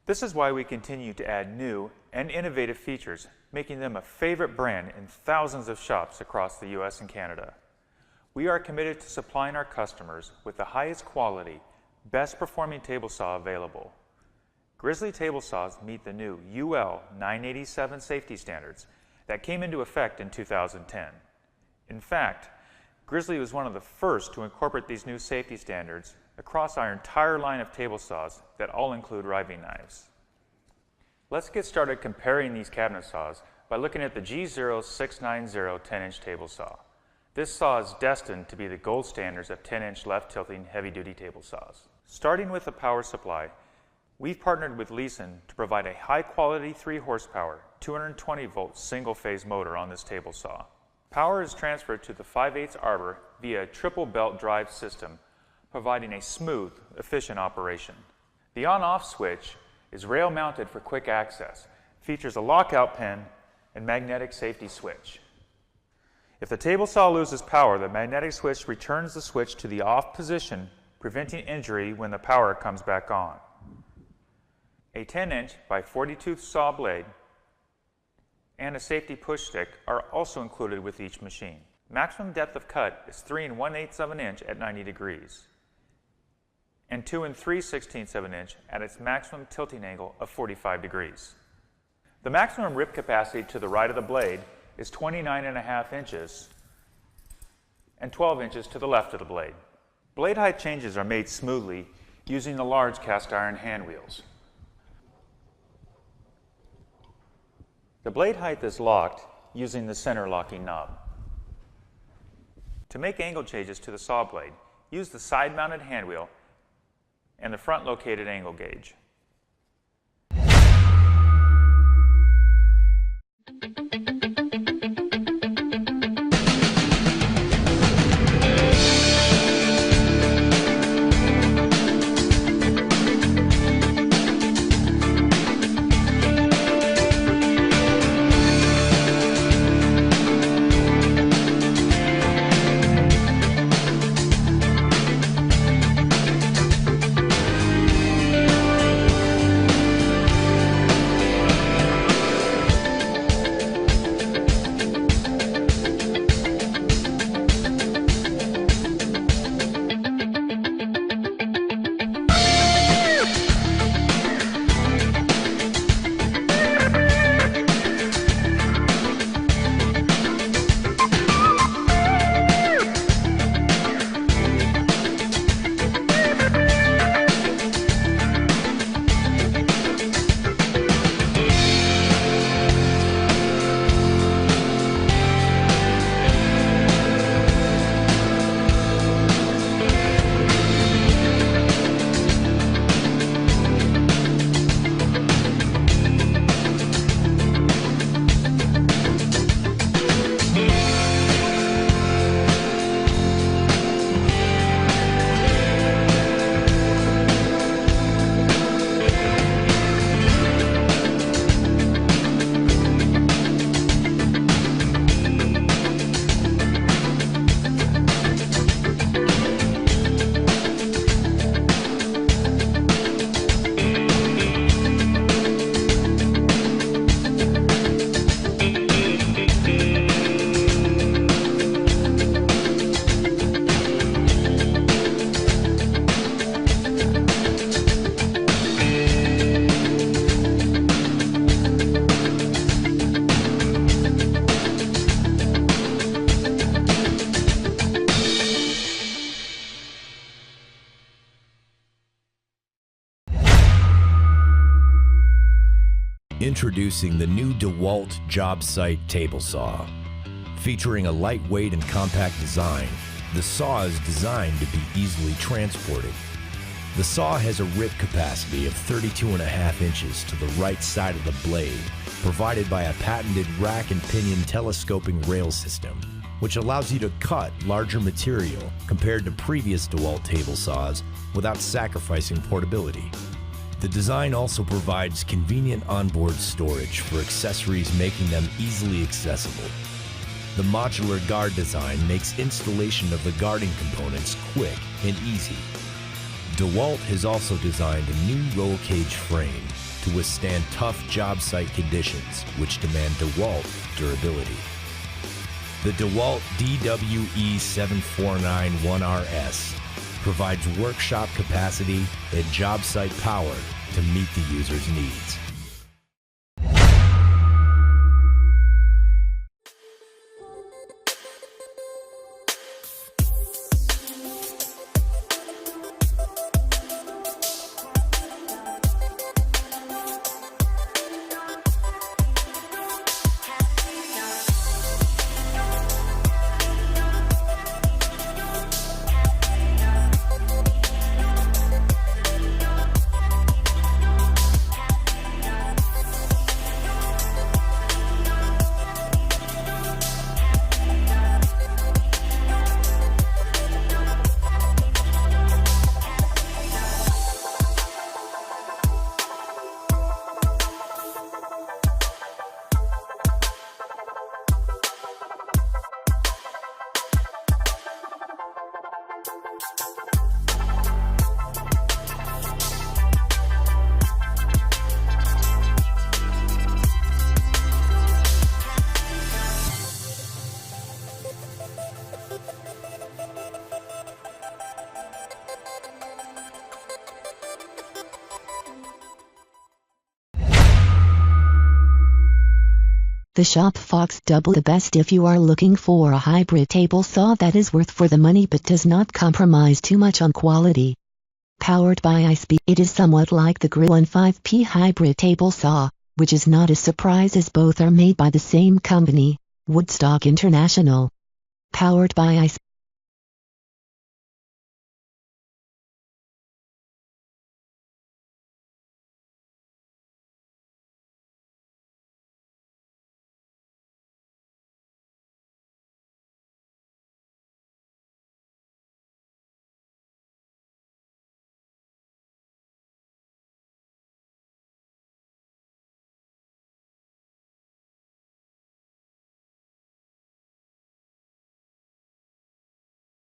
This is why we continue to add new and innovative features, making them a favorite brand in thousands of shops across the US and Canada. We are committed to supplying our customers with the highest quality, best performing table saw available. Grizzly table saws meet the new UL 987 safety standards that came into effect in 2010. In fact, Grizzly was one of the first to incorporate these new safety standards across our entire line of table saws that all include riving knives. Let's get started comparing these cabinet saws by looking at the G0690 10-inch table saw. This saw is destined to be the gold standards of 10-inch left tilting heavy-duty table saws. Starting with the power supply, we've partnered with Leeson to provide a high-quality 3 horsepower, 220-volt single-phase motor on this table saw. Power is transferred to the 5/8 arbor via a triple belt drive system, providing a smooth, efficient operation. The on-off switch is rail-mounted for quick access, features a lockout pin and magnetic safety switch. If the table saw loses power, the magnetic switch returns the switch to the off position, preventing injury when the power comes back on. A 10-inch by 40-tooth saw blade and a safety push stick are also included with each machine. Maximum depth of cut is 3 1/8 of an inch at 90 degrees. And 2 3/16 of an inch at its maximum tilting angle of 45 degrees. The maximum rip capacity to the right of the blade is 29.5 inches and 12 inches to the left of the blade. Blade height changes are made smoothly using the large cast iron hand wheels. The blade height is locked using the center locking knob. To make angle changes to the saw blade, use the side-mounted hand wheel and the front-located angle gauge. Introducing the new DeWalt Job Site Table Saw. Featuring a lightweight and compact design, the saw is designed to be easily transported. The saw has a rip capacity of 32.5 inches to the right side of the blade, provided by a patented rack and pinion telescoping rail system, which allows you to cut larger material compared to previous DeWalt table saws without sacrificing portability. The design also provides convenient onboard storage for accessories, making them easily accessible. The modular guard design makes installation of the guarding components quick and easy. DeWalt has also designed a new roll cage frame to withstand tough job site conditions, which demand DeWalt durability. The DeWalt DWE7491RS provides workshop capacity and job site power to meet the user's needs. The Shop Fox Double, the best if you are looking for a hybrid table saw that is worth for the money but does not compromise too much on quality. Powered by iSpeed, it is somewhat like the Grillin 5P hybrid table saw, which is not a surprise as both are made by the same company, Woodstock International. Powered by iSpeed.